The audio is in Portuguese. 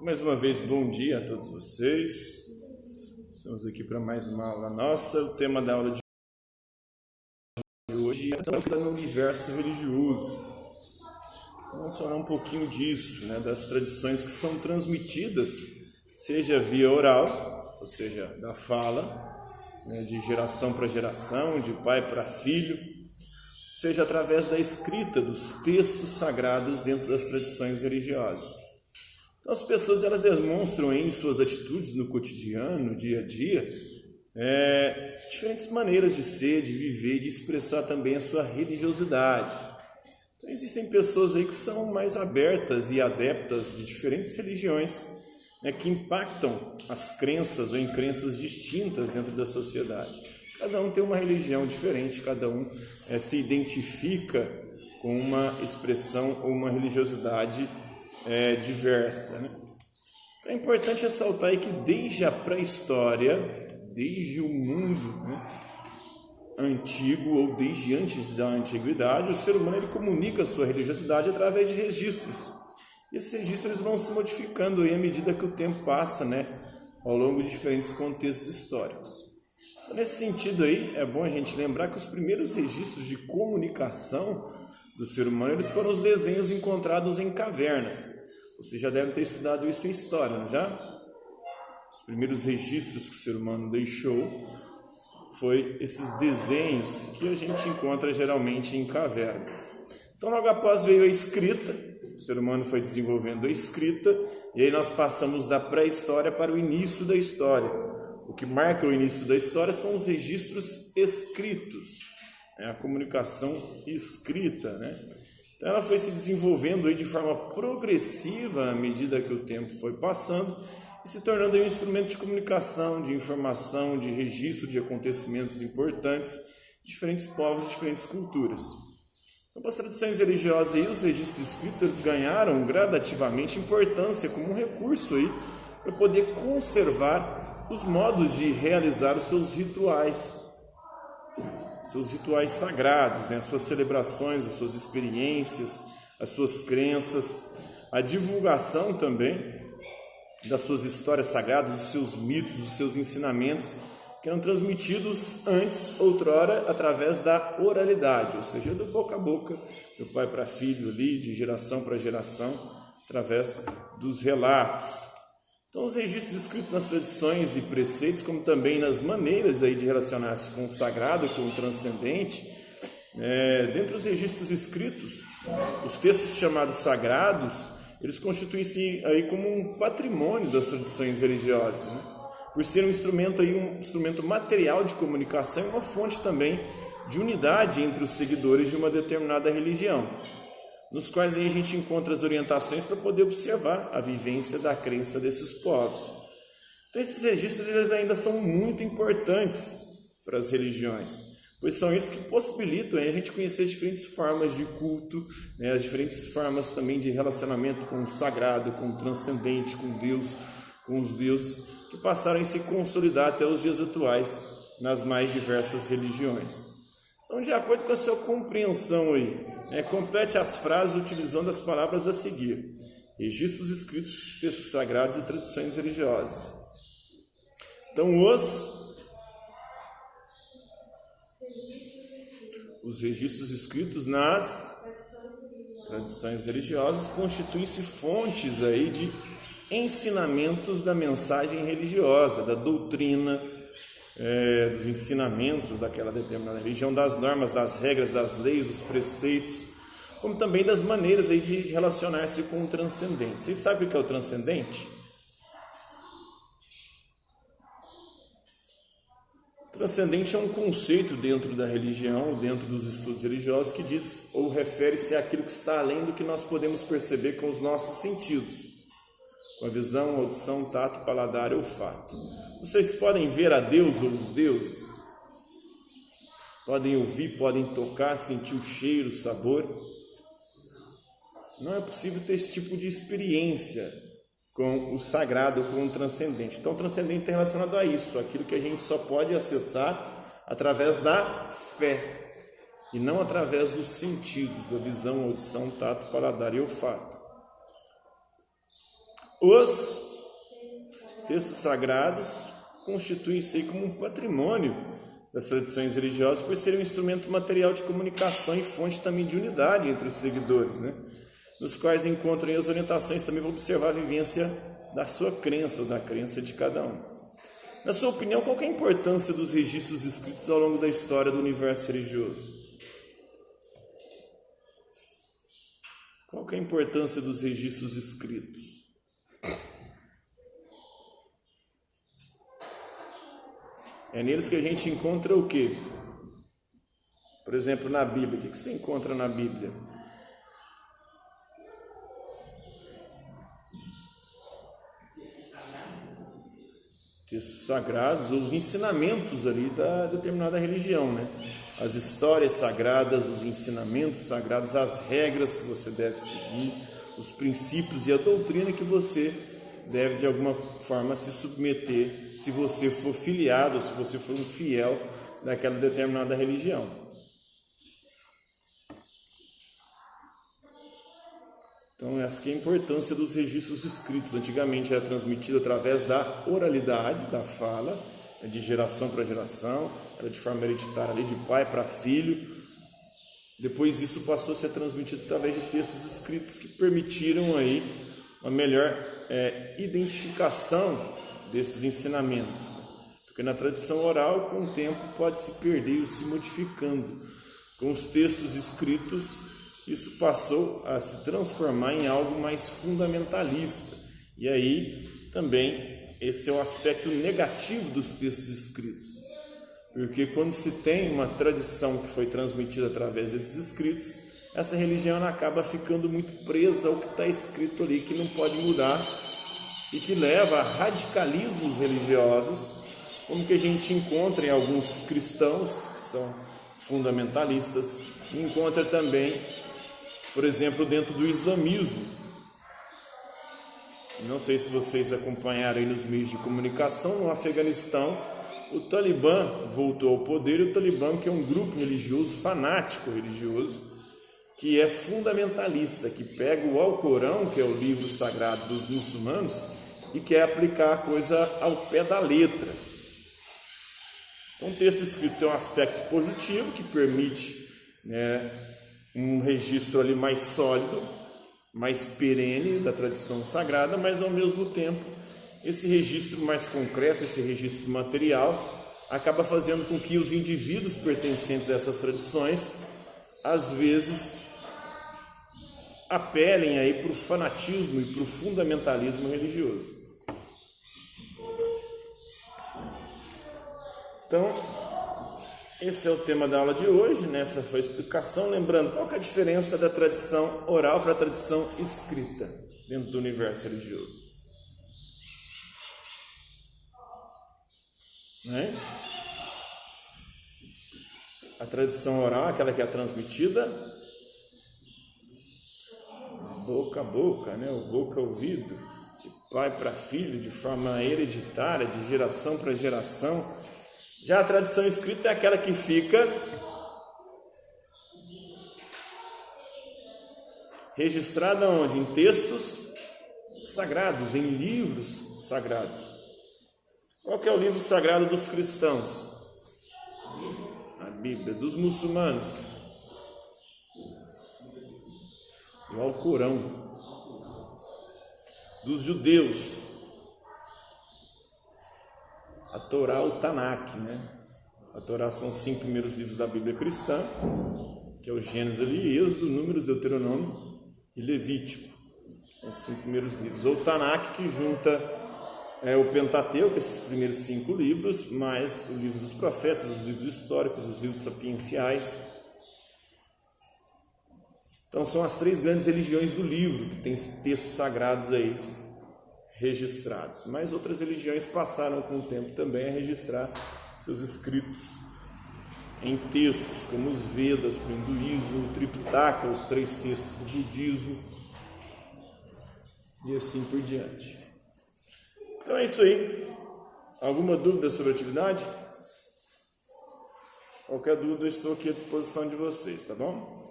Mais uma vez, bom dia a todos vocês. Estamos aqui para mais uma aula nossa. O tema da aula de hoje é no universo religioso. Vamos falar um pouquinho disso, das tradições que são transmitidas, seja via oral, ou seja, da fala, de geração para geração, de pai para filho, seja através da escrita dos textos sagrados dentro das tradições religiosas. Então, as pessoas elas demonstram em suas atitudes no cotidiano, no dia a dia, diferentes maneiras de ser, de viver, de expressar também a sua religiosidade. Então, existem pessoas aí que são mais abertas e adeptas de diferentes religiões, que impactam as crenças ou em crenças distintas dentro da sociedade. Cada um tem uma religião diferente, cada um se identifica com uma expressão ou uma religiosidade diversa. Então é importante ressaltar aí que desde a pré-história, desde o mundo antigo ou desde antes da antiguidade, o ser humano ele comunica a sua religiosidade através de registros. E esses registros vão se modificando aí à medida que o tempo passa, ao longo de diferentes contextos históricos. Então, nesse sentido aí, é bom a gente lembrar que os primeiros registros de comunicação do ser humano, eles foram os desenhos encontrados em cavernas. Você já deve ter estudado isso em história, não já? Os primeiros registros que o ser humano deixou foi esses desenhos que a gente encontra geralmente em cavernas. Então, logo após veio a escrita, o ser humano foi desenvolvendo a escrita, e aí nós passamos da pré-história para o início da história. O que marca o início da história são os registros escritos, a comunicação escrita, Então ela foi se desenvolvendo aí de forma progressiva à medida que o tempo foi passando e se tornando aí um instrumento de comunicação, de informação, de registro de acontecimentos importantes de diferentes povos, de diferentes culturas. Então, para as tradições religiosas aí, os registros escritos eles ganharam gradativamente importância como um recurso aí para poder conservar os modos de realizar os seus rituais sagrados, as suas celebrações, as suas experiências, as suas crenças, a divulgação também das suas histórias sagradas, dos seus mitos, dos seus ensinamentos, que eram transmitidos antes, outrora, através da oralidade, ou seja, do boca a boca, do pai para filho, ali, de geração para geração, através dos relatos. Então, os registros escritos nas tradições e preceitos, como também nas maneiras aí de relacionar-se com o sagrado, com o transcendente, dentre os registros escritos, os textos chamados sagrados, eles constituem-se aí como um patrimônio das tradições religiosas, por ser um instrumento material de comunicação e uma fonte também de unidade entre os seguidores de uma determinada religião, nos quais aí a gente encontra as orientações para poder observar a vivência da crença desses povos. Então esses registros eles ainda são muito importantes para as religiões, pois são eles que possibilitam a gente conhecer diferentes formas de culto, as diferentes formas também de relacionamento com o sagrado, com o transcendente, com Deus, com os deuses, que passaram a se consolidar até os dias atuais nas mais diversas religiões. Então, de acordo com a sua compreensão aí, complete as frases utilizando as palavras a seguir: registros escritos, textos sagrados e tradições religiosas. Então, os registros escritos nas tradições religiosas constituem-se fontes aí de ensinamentos da mensagem religiosa, da doutrina, dos ensinamentos daquela determinada religião, das normas, das regras, das leis, dos preceitos, como também das maneiras aí de relacionar-se com o transcendente. Vocês sabem o que é o transcendente? Transcendente é um conceito dentro da religião, dentro dos estudos religiosos, que diz ou refere-se àquilo que está além do que nós podemos perceber com os nossos sentidos, com a visão, audição, tato, paladar e olfato. Vocês podem ver a Deus ou os deuses? Podem ouvir, podem tocar, sentir o cheiro, o sabor? Não é possível ter esse tipo de experiência com o sagrado, com o transcendente. Então, o transcendente está relacionado a isso, aquilo que a gente só pode acessar através da fé, e não através dos sentidos, a visão, audição, tato, paladar e olfato. Os textos sagrados constituem-se aí como um patrimônio das tradições religiosas, por serem um instrumento material de comunicação e fonte também de unidade entre os seguidores, né? Nos quais encontram as orientações também para observar a vivência da sua crença ou da crença de cada um. Na sua opinião, qual que é a importância dos registros escritos ao longo da história do universo religioso? Qual que é a importância dos registros escritos? É neles que a gente encontra o quê? Por exemplo, na Bíblia. O que você encontra na Bíblia? Textos sagrados, ou os ensinamentos ali da determinada religião, né? As histórias sagradas, os ensinamentos sagrados, as regras que você deve seguir, os princípios e a doutrina que você deve de alguma forma se submeter, se você for filiado, se você for um fiel daquela determinada religião. Então essa que é a importância dos registros escritos. Antigamente era transmitido através da oralidade, da fala, de geração para geração, era de forma hereditária, ali, de pai para filho. Depois isso passou a ser transmitido através de textos escritos que permitiram aí uma melhor identificação desses ensinamentos, porque na tradição oral, com o tempo, pode se perder ou se modificando. Com os textos escritos, isso passou a se transformar em algo mais fundamentalista. E aí também esse é o aspecto negativo dos textos escritos, porque quando se tem uma tradição que foi transmitida através desses escritos, essa religião acaba ficando muito presa ao que está escrito ali, que não pode mudar, e que leva a radicalismos religiosos, como que a gente encontra em alguns cristãos que são fundamentalistas, e encontra também, por exemplo, dentro do islamismo. Não sei se vocês acompanharam aí nos meios de comunicação, no Afeganistão, o Talibã voltou ao poder, e o Talibã, que é um grupo religioso, fanático religioso, que é fundamentalista, que pega o Alcorão, que é o livro sagrado dos muçulmanos, e quer aplicar a coisa ao pé da letra. Então, o texto escrito tem um aspecto positivo, que permite, um registro ali mais sólido, mais perene da tradição sagrada, mas ao mesmo tempo, esse registro mais concreto, esse registro material, acaba fazendo com que os indivíduos pertencentes a essas tradições, às vezes, apelem aí para o fanatismo e para o fundamentalismo religioso. Então, esse é o tema da aula de hoje, né? Essa foi a explicação. Lembrando, qual que é a diferença da tradição oral para a tradição escrita dentro do universo religioso? Né? A tradição oral, aquela que é transmitida boca a boca, né? O boca a ouvido, de pai para filho, de forma hereditária, de geração para geração. Já a tradição escrita é aquela que fica registrada onde? Em textos sagrados, em livros sagrados. Qual que é o livro sagrado dos cristãos? A Bíblia. Dos muçulmanos? O Alcorão. Dos judeus? A Torá, o Tanakh, né? A Torá são os 5 primeiros livros da Bíblia cristã, que é o Gênesis ali, Êxodo, Números, Deuteronômio e Levítico. São os 5 primeiros livros. Ou o Tanakh, que junta o Pentateuco, esses primeiros 5 livros, mais o livro dos profetas, os livros históricos, os livros sapienciais. Então são as 3 grandes religiões do livro, que tem textos sagrados aí registrados. Mas outras religiões passaram com o tempo também a registrar seus escritos em textos, como os Vedas para o hinduísmo, o Tripitaka, os 3 cestos do budismo, e assim por diante. Então é isso aí. Alguma dúvida sobre a atividade? Qualquer dúvida, eu estou aqui à disposição de vocês, tá bom?